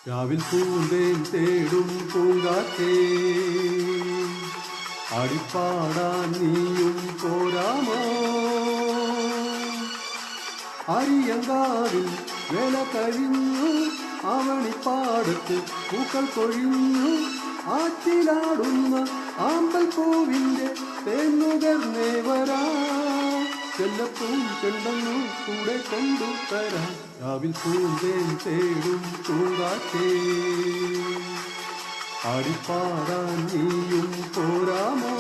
രാവിൽ പൂന്തേൻ തേടും പൂങ്കാറ്റേ അടിപ്പാടാൻ നീയും പോരാമോ? അരിയങ്കാവിൽ വേല കഴിഞ്ഞു, അവണിപ്പാടത്ത് പൂക്കൾ കൊഴിഞ്ഞു, ആറ്റിലാടുന്ന ആമ്പൽ പൂവിൻ്റെ തേന്നുകർന്നേവരാ, ചെല്ലപ്പൂം ചെണ്ടെന്നു കൂടെ കൊണ്ടുതരാം. രാവിൽ പൂന്തേൻ തേടും പൂങ്കാറ്റേ ആടിപ്പാടാൻ നീയും പോരാമോ?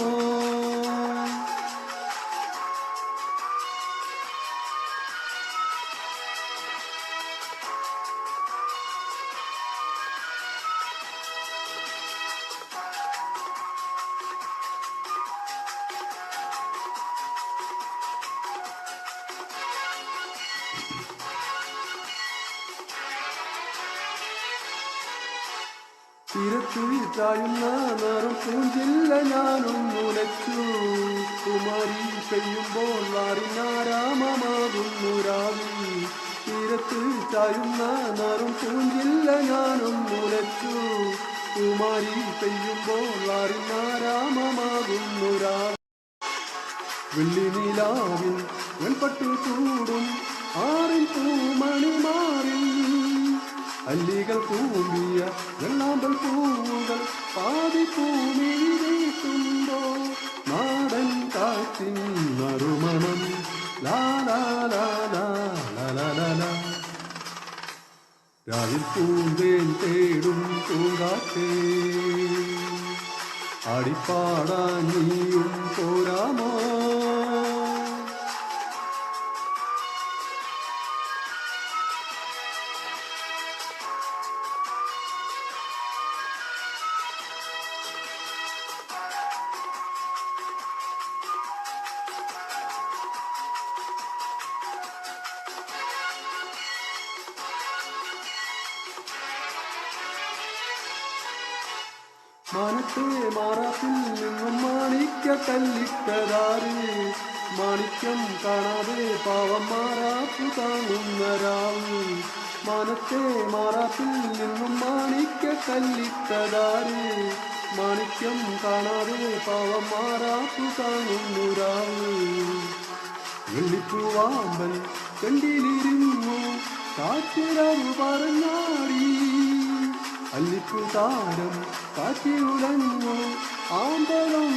തിരത്തുയിൽ ചായുന്ന നേറും പൂഞ്ചില്ല ഞാനും മുലച്ചു, കുമാരി പെയ്യുമ്പോൾ വാറിനാരാമമാകുന്നു രാവിൽ. തീരത്ത് ചായുന്ന നേറും പൂഞ്ചില്ല ഞാനും മുലച്ചു, കുമാരി പെയ്യുമ്പോൾ വാറിനാരാമമാകുന്നു രാവിൽ. വെള്ളി നീലാവിൽ വെൺപട്ടു ചൂടും ആറിൻ പൂമണി മാറി, അല്ലികൾ കൂമ്പിയ വെള്ളാമ്പൽ പൂവുകൾ പാതി പൂമിഴിത്തുമ്പോ, നാടൻ കാറ്റിൻ നറുമണം ലാലാലാലാലാലാലാ. രാവിൽ പൂന്തേൻ തേടും പൂങ്കാറ്റേ ആടിപ്പാടാൻ നീയും പോരാമോ? മാനത്തെ മാറാപ്പിൽ നിന്നും മാണിക്ക കല്ലിട്ടതാറ്, മാണിക്യം കാണാതെ പാവം മാറാപ്പു താങ്ങുന്ന രാവ്. മാനത്തെ മാറാപ്പിൽ നിന്നും മാണിക്ക കല്ലിട്ടതാറ്, മാണിക്യം കാണാതെ പാവം മാറാപ്പു താങ്ങുന്നു രാവ്. വെള്ളിപ്പൂവാമ്പൽ കണ്ടിലിരുന്നു കാറ്റിരവ് പറഞ്ഞാടി, അല്ലിപ്പൂ താരം കാറ്റിയുലഞ്ഞു ആമ്പലം